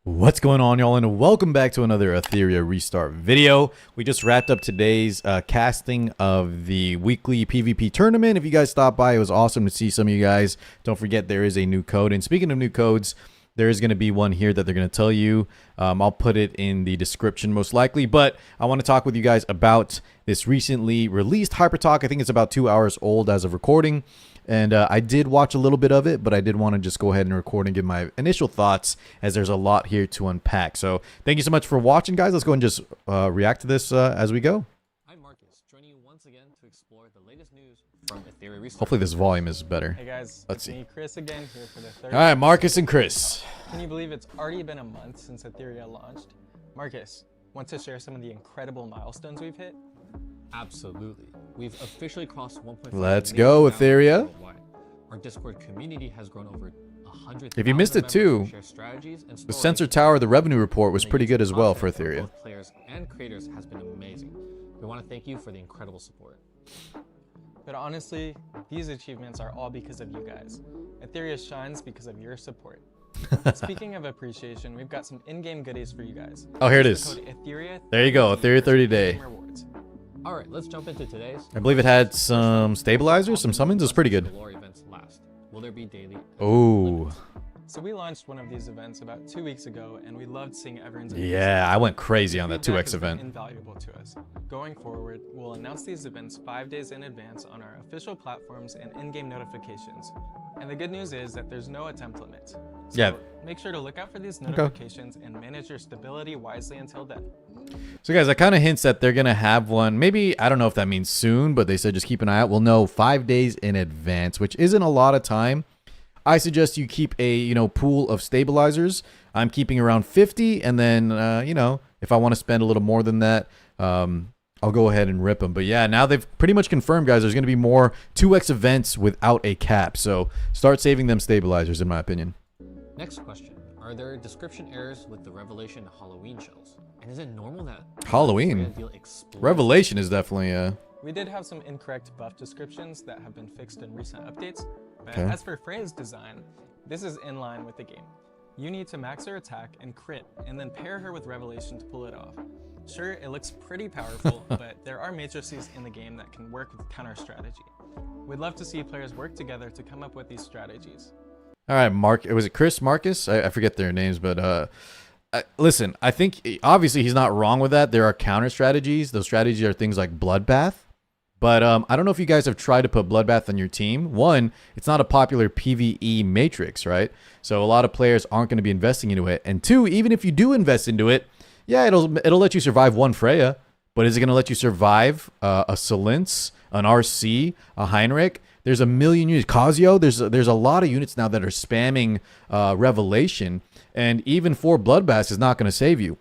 What's going on, y'all, and welcome back to another Etheria restart video. We just wrapped up today's casting of the weekly PvP tournament. If you guys stopped by, it was awesome to see some of you guys. Don't forget there is a new code, and speaking of new codes, there is going to be one here that they're going to tell you. I'll put it in the description most likely, but I want to talk with you guys about this recently released hypertalk. I think it's about 2 hours old as of recording. And I did watch a little bit of it, but I did want to just go ahead and record and give my initial thoughts, as there's a lot here to unpack. So thank you so much for watching, guys. Let's go and just react to this as we go. I'm Marcus, joining you once again to explore the latest news from Etheria Restart. Hopefully this volume is better. Hey guys, let's see. Me, Chris again here for the third. All right, Marcus and Chris. Can you believe it's already been a month since Etheria launched? Marcus, want to share some of the incredible milestones we've hit? Absolutely. We've officially crossed 1.5 Let's go, Etheria. Our Discord community has grown over 100,000. If you missed it too, the Sensor Tower, the revenue report was pretty good as well for Etheria. Both players and creators has been amazing. We want to thank you for the incredible support. But honestly, these achievements are all because of you guys. Etheria shines because of your support. Speaking of appreciation, we've got some in-game goodies for you guys. Oh, here it is. There you go, Etheria 30 Day. All right, let's jump into today's. I believe it had some stabilizers, some summons. It was pretty good. Will there be daily? Oh. So we launched one of these events about 2 weeks ago, and we loved seeing everyone's. Yeah, I went crazy on that 2x event. Invaluable to us. Going forward, we'll announce these events 5 days in advance on our official platforms and in-game notifications. And the good news is that there's no attempt limit. So yeah. Make sure to look out for these notifications and manage your stability wisely until then. So guys, that kind of hints that they're going to have one. Maybe, I don't know if that means soon, but they said just keep an eye out. We'll know 5 days in advance, which isn't a lot of time. I suggest you keep a, pool of stabilizers. I'm keeping around 50, and then, if I want to spend a little more than that, I'll go ahead and rip them. But yeah, now they've pretty much confirmed, guys, there's going to be more 2x events without a cap. So start saving them stabilizers, in my opinion. Next question. Are there description errors with the Revelation Halloween shells? And is it normal that Halloween? Revelation is definitely We did have some incorrect buff descriptions that have been fixed in recent updates. But as for Freya's design, this is in line with the game. You need to max her attack and crit, and then pair her with Revelation to pull it off. Sure, it looks pretty powerful, but there are matrices in the game that can work with counter strategy. We'd love to see players work together to come up with these strategies. All right, was it Chris, Marcus? I forget their names, but listen, I think obviously he's not wrong with that. There are counter strategies. Those strategies are things like Bloodbath. But I don't know if you guys have tried to put Bloodbath on your team. One, it's not a popular PvE matrix, right? So a lot of players aren't going to be investing into it. And two, even if you do invest into it, yeah, it'll let you survive one Freya. But is it going to let you survive a Solince, an RC, a Heinrich? There's a million units. Casio, there's a lot of units now that are spamming Revelation. And even 4 Bloodbaths is not going to save you.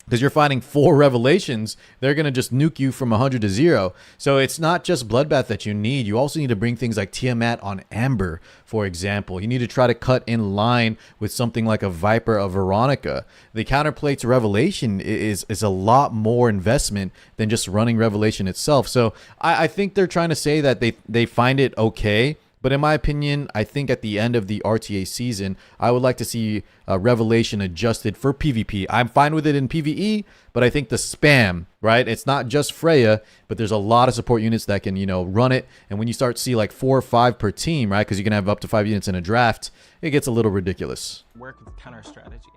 Because you're fighting 4 Revelations, they're going to just nuke you from 100 to 0. So it's not just Bloodbath that you need. You also need to bring things like Tiamat on Amber, for example. You need to try to cut in line with something like a Viper of Veronica. The counterplay to Revelation is a lot more investment than just running Revelation itself. So I think they're trying to say that they find it okay. But in my opinion, I think at the end of the RTA season, I would like to see Revelation adjusted for PvP. I'm fine with it in PvE, but I think the spam, right? It's not just Freya, but there's a lot of support units that can, run it. And when you start to see like 4 or 5 per team, right? Because you can have up to 5 units in a draft, it gets a little ridiculous. Work with counter strategy.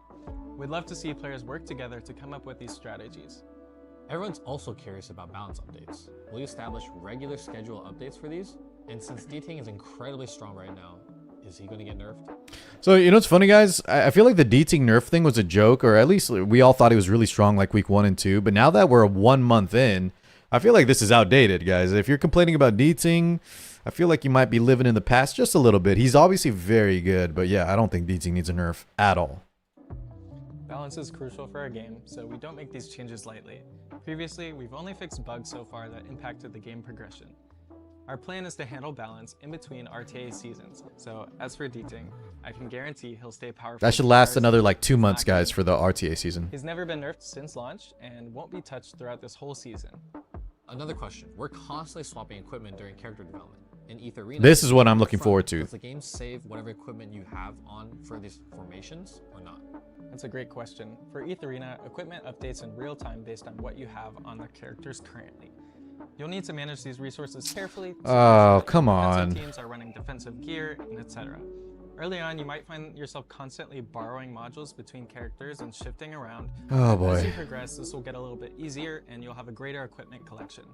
We'd love to see players work together to come up with these strategies. Everyone's also curious about balance updates. Will you establish regular schedule updates for these? And since Diting is incredibly strong right now, is he going to get nerfed? So, what's funny, guys? I feel like the Diting nerf thing was a joke, or at least we all thought he was really strong like week 1 and 2. But now that we're 1 month in, I feel like this is outdated, guys. If you're complaining about Diting, I feel like you might be living in the past just a little bit. He's obviously very good, but yeah, I don't think Diting needs a nerf at all. Balance is crucial for our game, so we don't make these changes lightly. Previously, we've only fixed bugs so far that impacted the game progression. Our plan is to handle balance in between RTA seasons, so as for Diting, I can guarantee he'll stay powerful. That should last another like 2 months, guys, for the RTA season. He's never been nerfed since launch and won't be touched throughout this whole season. Another question. We're constantly swapping equipment during character development. in Etheria. This is what I'm looking forward to. Does the game save whatever equipment you have on for these formations or not? That's a great question. For Etheria, equipment updates in real time based on what you have on the characters currently. You'll need to manage these resources carefully. Oh, come on. Teams are running defensive gear and etc. Early on, you might find yourself constantly borrowing modules between characters and shifting around. Oh boy. As you progress, this will get a little bit easier and you'll have a greater equipment collection.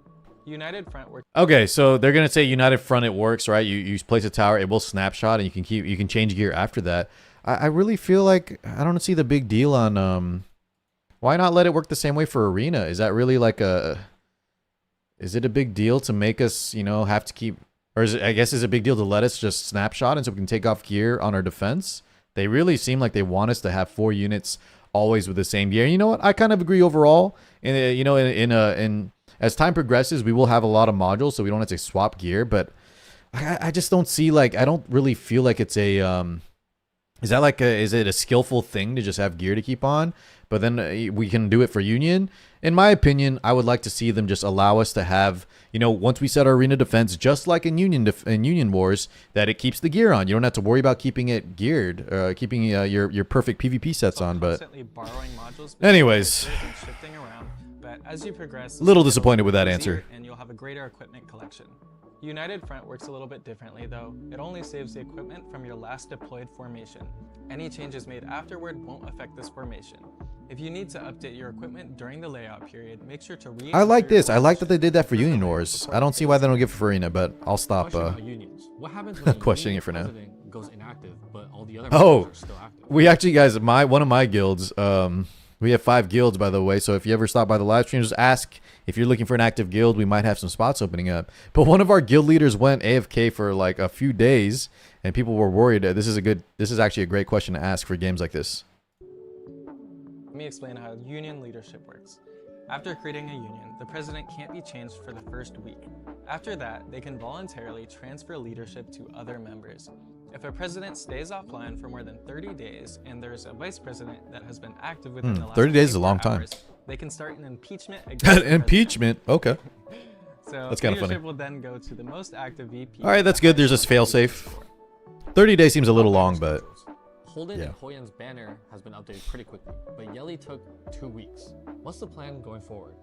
United Front works. Okay, so they're gonna say United Front, it works, right? You place a tower, it will snapshot, and you can change gear after that. I really feel like I don't see the big deal on why not let it work the same way for Arena? Is that really like is it a big deal to make us, you know, have to keep, or is it, I guess, is it a big deal to let us just snapshot and so we can take off gear on our defense? They really seem like they want us to have 4 units always with the same gear. And you know what? I kind of agree overall. And you know, in as time progresses, we will have a lot of modules, so we don't have to swap gear. But I just don't see, like, I don't really feel like it's a is that like is it a skillful thing to just have gear to keep on? But then we can do it for Union. In my opinion, I would like to see them just allow us to have, you know, once we set our arena defense, just like in Union Wars, that it keeps the gear on. You don't have to worry about keeping it geared, keeping your perfect PvP sets on. But anyways, but as you progress, a little disappointed with that answer. And you'll have a greater equipment collection. United Front works a little bit differently though. It only saves the equipment from your last deployed formation. Any changes made afterward won't affect this formation. If you need to update your equipment during the layout period, make sure to I like this. I like that they did that for Union Wars. I don't see why they don't give it for Arena, but I'll stop what happens when questioning it for now. Goes inactive, but all the other oh, are still active? We actually, guys, one of my guilds, we have 5 guilds, by the way, so if you ever stop by the live streams, just ask if you're looking for an active guild. We might have some spots opening up. But one of our guild leaders went AFK for like a few days, and people were worried. This is actually a great question to ask for games like this. Let me explain how union leadership works. After creating a union, the president can't be changed for the first week. After that, they can voluntarily transfer leadership to other members. If a president stays offline for more than 30 days and there's a vice president that has been active within the last 30 days is a long hours, time. They can start an impeachment against the impeachment? Okay. So that's kind of funny. Leadership will then go to the most active VP. All right, that's good. There's this failsafe. 30 days seems a little long, but Holden and Hoyan's banner has been updated pretty quickly, but Yelly took 2 weeks. What's the plan going forward?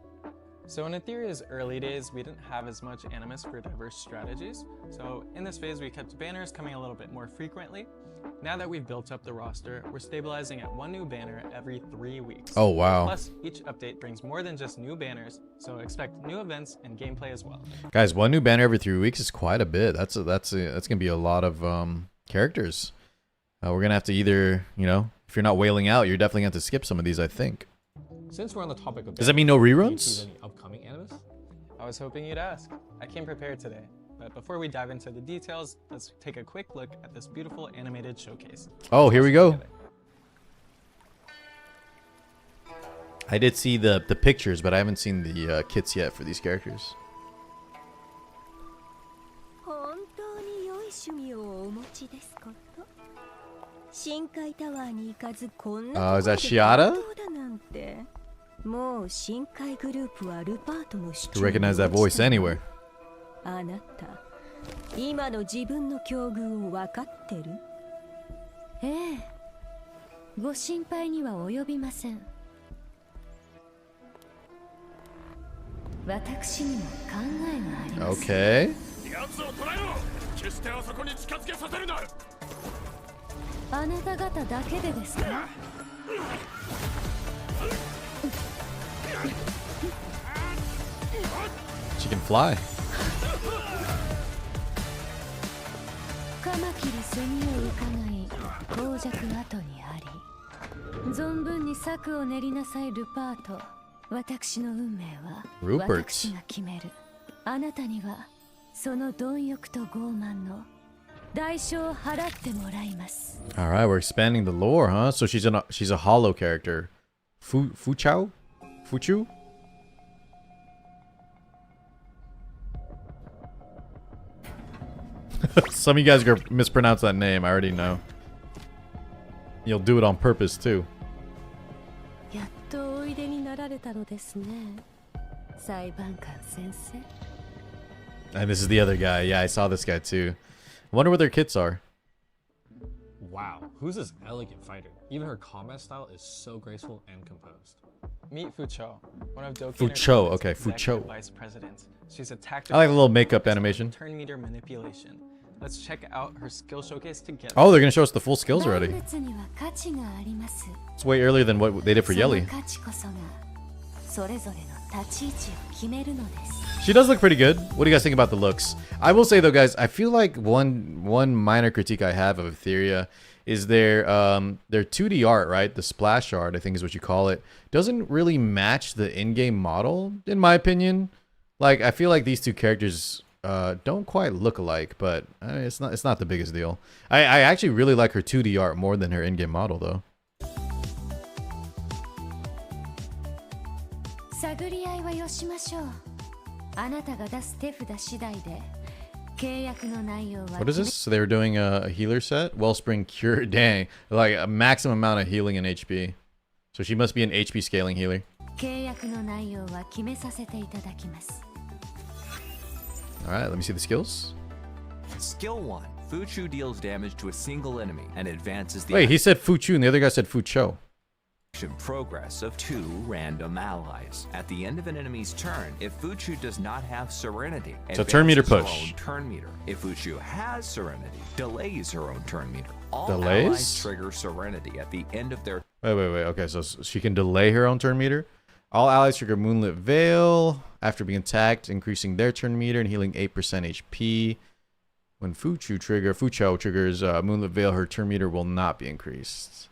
So in Etheria's early days, we didn't have as much animus for diverse strategies. So in this phase, we kept banners coming a little bit more frequently. Now that we've built up the roster, we're stabilizing at 1 new banner every 3 weeks. Oh, wow. Plus, each update brings more than just new banners, so expect new events and gameplay as well. Guys, 1 new banner every 3 weeks is quite a bit. That's gonna be a lot of characters. We're gonna have to either, you know, if you're not wailing out, you're definitely gonna have to skip some of these, I think. Since we're on the topic of, does that mean no reruns? Any upcoming animus? I was hoping you'd ask. I came prepared today, but before we dive into the details, let's take a quick look at this beautiful animated showcase. Oh, here we go. I did see the pictures, but I haven't seen the kits yet for these characters. Is that Shiata? You recognize that voice anywhere. あなた、今の自分の境遇を分かってる？ええ、ご心配には及びません。私にも考えがあります。Okay. あなた方だけでですか？She can fly. カマキリセミを伺い、傍若後にあり。存分に策を練りなさいルパート。私の運命は私が決める。あなたにはその貪欲と傲慢の代償を払ってもらいます。All right, we're expanding the lore, huh? So she's a hollow character. Fucho? Fuchu? Some of you guys are gonna mispronounce that name. I already know. You'll do it on purpose too. やっとおいでになられたのですね、裁判官先生。And this is the other guy. Yeah, I saw this guy too. I wonder what their kits are. Wow, who's this elegant fighter? Even her combat style is so graceful and composed. Meet Fucho, one of Doki Fucho, Entertainment's okay, executive Fucho. vice presidents. She's a tactical. I like the little makeup animation. Turn meter manipulation. Let's check out her skill showcase together. Oh, they're gonna show us the full skills already. 万物には価値があります。 It's way earlier than what they did for その Yelly. 価値こそがそれぞれの立ち位置を決めるのです。 She does look pretty good. What do you guys think about the looks? I will say though, guys, I feel like one minor critique I have of Etheria is their 2D art, right? The splash art, I think is what you call it, doesn't really match the in-game model, in my opinion. Like, I feel like these two characters don't quite look alike, but it's not the biggest deal. I actually really like her 2D art more than her in-game model, though. 探り合いはよしましょう。あなたが出す手札次第で契約の内容は What is this? So they were doing a healer set? Wellspring Cure. Dang. Like a maximum amount of healing and HP. So she must be an HP scaling healer. 契約の内容は決めさせていただきます。 Alright, let me see the skills. Skill 1. Fuchu deals damage to a single enemy and advances the Wait, he said Fuchu and the other guy said Fucho. action progress of 2 random allies. At the end of an enemy's turn, if Fuchu does not have Serenity, So turn meter advances her push. own turn meter. If Fuchu has Serenity, delays her own turn meter. All Delays? allies trigger Serenity at the end of their Wait. Okay, so she can delay her own turn meter. All allies trigger Moonlit Veil after being attacked, increasing their turn meter and healing 8% HP. When Fucho triggers Moonlit Veil, her turn meter will not be increased.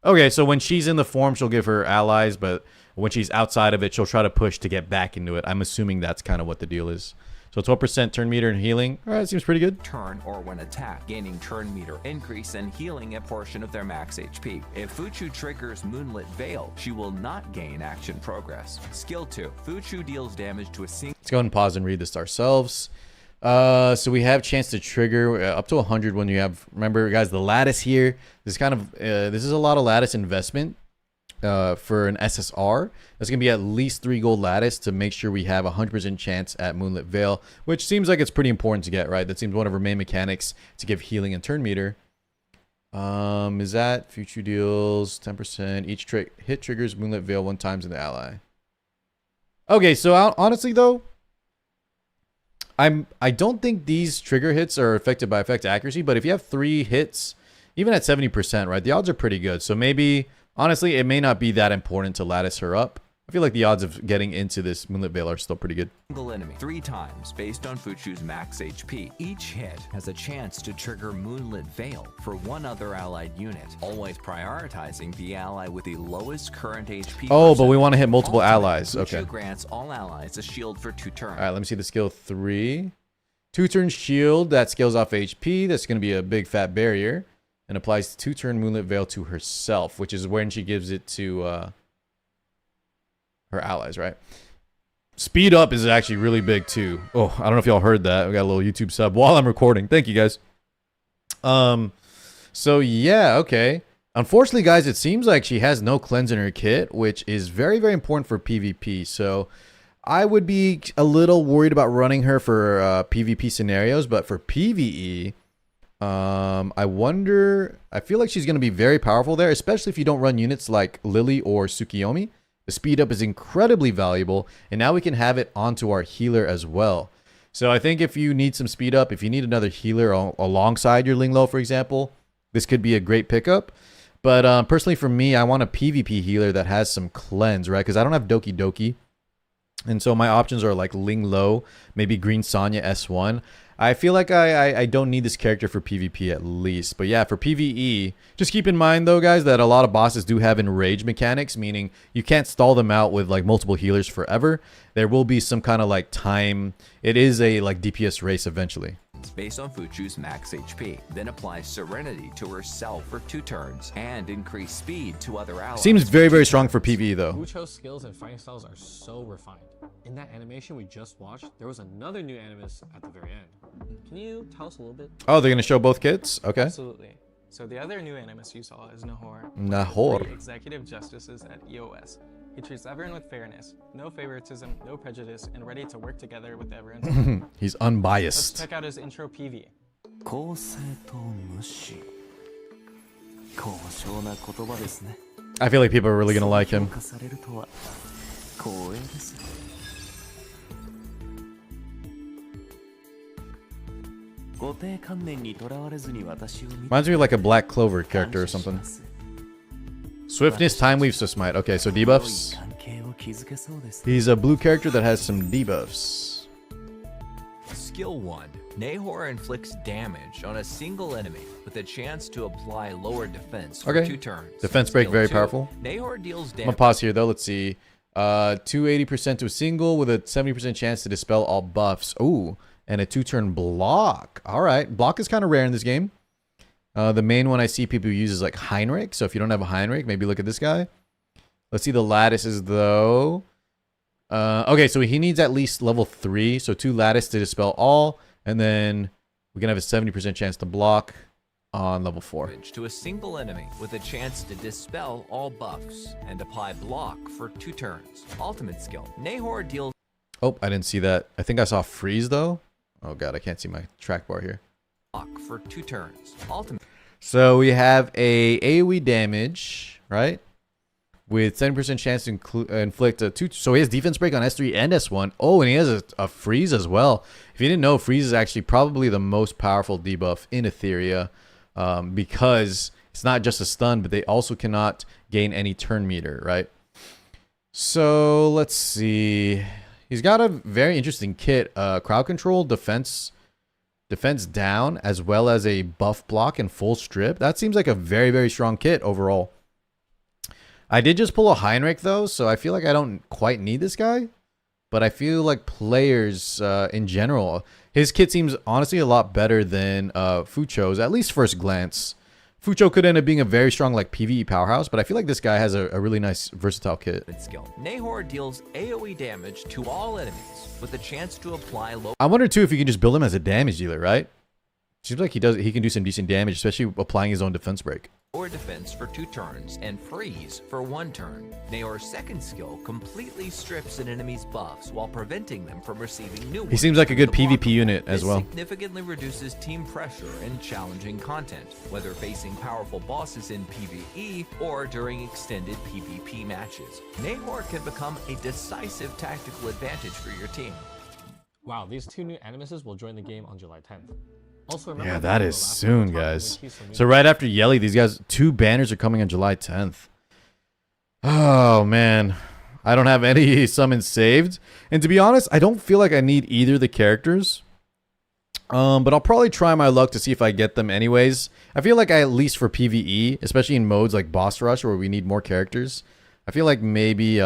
Okay, so when she's in the form, she'll give her allies, but when she's outside of it, she'll try to push to get back into it. I'm assuming that's kind of what the deal is. So 12% turn meter and healing. All right, seems pretty good. turn or when attacked, gaining turn meter increase and healing a portion of their max HP. If Fuchu triggers Moonlit Veil, she will not gain action progress. Skill 2. Fuchu deals damage to a single Let's go ahead and pause and read this ourselves. So we have chance to trigger up to 100 when you have, remember guys, the lattice here. This kind of this is a lot of lattice investment for an SSR. That's gonna be at least 3 gold lattice to make sure we have 100% chance at Moonlit Veil, which seems like it's pretty important to get, right? That seems one of her main mechanics to give healing and turn meter. Is that Future deals 10%? Each hit triggers Moonlit Veil 1 times in the ally. Okay, so honestly though, I don't think these trigger hits are affected by effect accuracy, but if you have 3 hits, even at 70%, right, the odds are pretty good. So maybe, honestly, it may not be that important to lattice her up. I feel like the odds of getting into this Moonlit Veil are still pretty good. enemy 3 times based on Fuchu's max HP. Each hit has a chance to trigger Moonlit Veil for 1 other allied unit, always prioritizing the ally with the lowest current HP. Oh, but we want to hit multiple Ultimate, allies. Fuchu Okay. grants all allies a shield for 2 turns. All right, let me see the skill 3. 2-turn shield that scales off HP. That's going to be a big fat barrier. And applies 2-turn Moonlit Veil to herself, which is when she gives it to her allies, right? Speed up is actually really big too. Oh, I don't know if y'all heard that. We got a little YouTube sub while I'm recording. Thank you guys. So yeah, okay. Unfortunately, guys, it seems like she has no cleanse in her kit, which is very, very important for PvP. So I would be a little worried about running her for PvP scenarios, but for PvE, I wonder. I feel like she's going to be very powerful there, especially if you don't run units like Lily or Tsukiyomi. The speed up is incredibly valuable, and now we can have it onto our healer as well. So I think if you need some speed up, if you need another healer alongside your Linglo, for example, this could be a great pickup. But personally for me, I want a PvP healer that has some cleanse, right? Because I don't have Doki Doki. And so my options are like Linglo, maybe Green Sonya S1. I feel like I don't need this character for PvP at least. But yeah, for PvE, just keep in mind though, guys, that a lot of bosses do have enrage mechanics, meaning you can't stall them out with like multiple healers forever. There will be some kind of like time. It is a like DPS race eventually. Based on Fuchu's max HP, then apply Serenity to herself for 2 turns and increase speed to other allies. Seems very, very strong for PvE though. Fucho's skills and fighting styles are so refined. In that animation we just watched, there was another new animus at the very end. Can you tell us a little bit? Oh, they're going to show both kits? Okay. Absolutely. So the other new animus you saw is Nahor. Nahor. 3 executive justices at EOS. He treats everyone with fairness, no favoritism, no prejudice, and ready to work together with everyone. He's Let's unbiased. check out his intro PV. 公正と無視高尚な言葉ですね I feel like people are really gonna like him. 評価されるとは光栄です固定観念にとらわれずに私を見 Reminds me of like a Black Clover character or 感謝し something. ます Swiftness, Time Weave, so Smite. Okay, so 良い debuffs. 関係を築けそうです He's a blue character that has some debuffs. Skill 1. Nahor inflicts damage on a single enemy with a chance to apply lower defense for Okay. 2 turns. Defense break, Skill very 2. powerful. Nahor deals I'm gonna damage. pause here though. Let's see. 280% to a single with a 70% chance to dispel all buffs. Ooh, and a 2-turn block. All right, block is kind of rare in this game. The main one I see people use is like Heinrich. So if you don't have a Heinrich, maybe look at this guy. Let's see the lattices though. Okay, so he needs at least level 3. So 2 lattice to dispel all, and then we can have a 70% chance to block on level 4. Damage to a single enemy with a chance to dispel all buffs and apply block for 2 turns. Ultimate skill. Nahor deals Oh, I didn't see that. I think I saw freeze though. Oh god, I can't see my track bar here. block for 2 turns. Ultimate So we have a AoE damage, right? With 70% chance to inflict a 2. So he has defense break on S3 and S1. Oh, and he has a freeze as well. If you didn't know, freeze is actually probably the most powerful debuff in Etheria, because it's not just a stun, but they also cannot gain any turn meter, right? So let's see. He's got a very interesting kit. Crowd control, defense down, as well as a buff block and full strip. That seems like a very, very strong kit overall. I did just pull a Heinrich though, so I feel like I don't quite need this guy. But I feel like players in general, his kit seems honestly a lot better than Fucho's, at least first glance. Fucho could end up being a very strong like PvE powerhouse, but I feel like this guy has a really nice versatile kit. skill. Nahor deals AoE damage to all enemies with a chance to apply low I wonder too if you can just build him as a damage dealer, right? Seems like he can do some decent damage, especially applying his own defense break. defense for 2 turns and freeze for 1 turn. Nahor's second skill completely strips an enemy's buffs while preventing them from receiving new ones. He seems like a good The block PvP unit as this well. significantly reduces team pressure and challenging content, whether facing powerful bosses in PvE or during extended PvP matches. Nahor can become a decisive tactical advantage for your team. Wow, these 2 new animuses will join the game on July 10th. Also, remember Yeah, from that the is last soon, time we guys. teased some new So right after Yelly, these guys, 2 banners are coming on July 10th. Oh man, I don't have any summons saved, and to be honest, I don't feel like I need either of the characters. But I'll probably try my luck to see if I get them anyways. I feel like at least for PvE, especially in modes like Boss Rush where we need more characters, I feel like maybe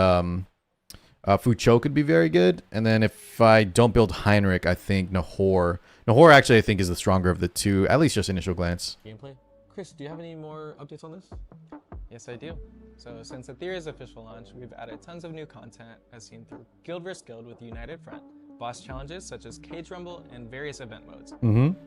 Fucho could be very good. And then if I don't build Heinrich, I think Nahor actually I think is the stronger of the 2, at least just initial glance. gameplay. Chris, do you have any more updates on this? Yes, I do. So since Etheria's official launch, we've added tons of new content as seen through Guild vs. Guild with United Front, boss challenges such as Cage Rumble, and various event modes.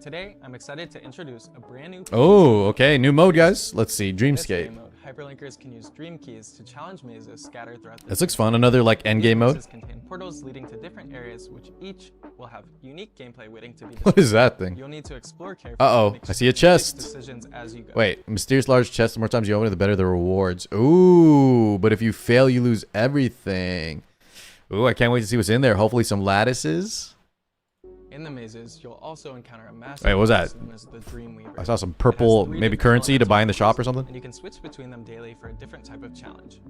Today, I'm excited to introduce a brand new Oh, okay, new mode, guys. Let's see, In this Dreamscape. game mode, hyperlinkers can use dream keys to challenge mazes scattered throughout the This looks fun. Another like These endgame mode. mazes contain portals leading to different areas, which each will have unique gameplay waiting to be What is that thing? You'll need to explore carefully. Uh-oh, and make I see a strategic chest. Decisions as you go. Wait, mysterious large chest. The more times you open it, the better the rewards. Ooh, but if you fail, you lose everything. Ooh, I can't wait to see what's in there. Hopefully some lattices. In the mazes, you'll also encounter a massive Wait, what was that? boss known as the Dreamweaver. I saw some It has purple, 3 maybe different currency to elements buy in the of shop or boss, something. And you can switch between them daily for a different type of challenge.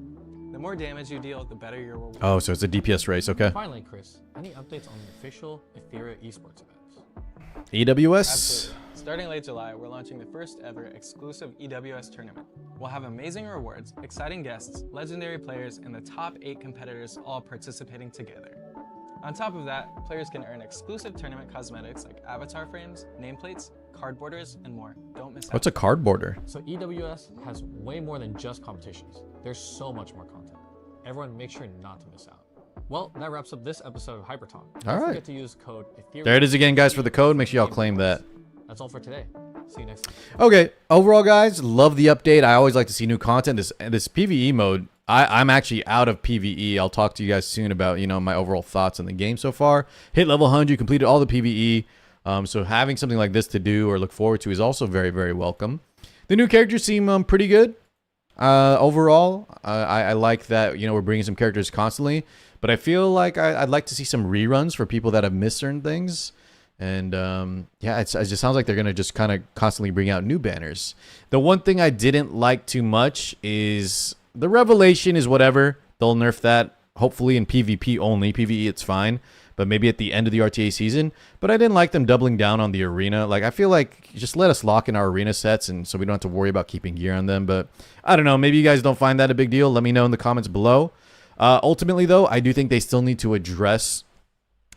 The more damage you deal, the better your reward. Oh, so it's a DPS race. Okay. Finally, Chris, any updates on the official Etheria Esports events? EWS. Absolutely. Starting late July, we're launching the first ever exclusive EWS tournament. We'll have amazing rewards, exciting guests, legendary players, and the top 8 competitors all participating together. On top of that, players can earn exclusive tournament cosmetics like avatar frames, nameplates, card borders, and more. Don't miss out. What's a card border? So EWS has way more than just competitions. There's so much more content. Everyone make sure not to miss out. Well, that wraps up this episode of HyperTalk. All Don't right. forget to use code Etheria. There it is again, guys, for the code. Make sure y'all claim that. That's all for today. See you next time. Okay, overall, guys, love the update. I always like to see new content. This PvE mode I'm actually out of PvE. I'll talk to you guys soon about, you know, my overall thoughts on the game so far. Hit level 100, completed all the PvE. So having something like this to do or look forward to is also very, very welcome. The new characters seem pretty good. Overall, I like that, you know, we're bringing some characters constantly. But I feel like I'd like to see some reruns for people that have missed certain things. And yeah, it just sounds like they're going to just kind of constantly bring out new banners. The one thing I didn't like too much is the revelation is whatever. They'll nerf that, hopefully in PvP only. PvE, it's fine. But maybe at the end of the RTA season. But I didn't like them doubling down on the arena. Like, I feel like just let us lock in our arena sets and so we don't have to worry about keeping gear on them. But I don't know. Maybe you guys don't find that a big deal. Let me know in the comments below. Ultimately, though, I do think they still need to address...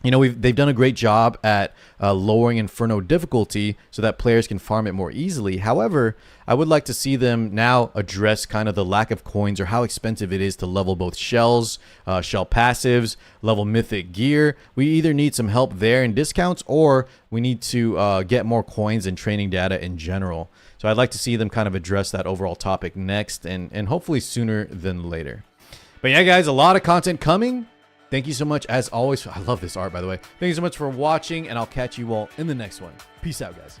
You know, they've done a great job at lowering Inferno difficulty so that players can farm it more easily. However, I would like to see them now address kind of the lack of coins or how expensive it is to level both shells, shell passives, level mythic gear. We either need some help there in discounts or we need to get more coins and training data in general. So I'd like to see them kind of address that overall topic next and hopefully sooner than later. But yeah, guys, a lot of content coming. Thank you so much, as always. I love this art, by the way. Thank you so much for watching, and I'll catch you all in the next one. Peace out, guys.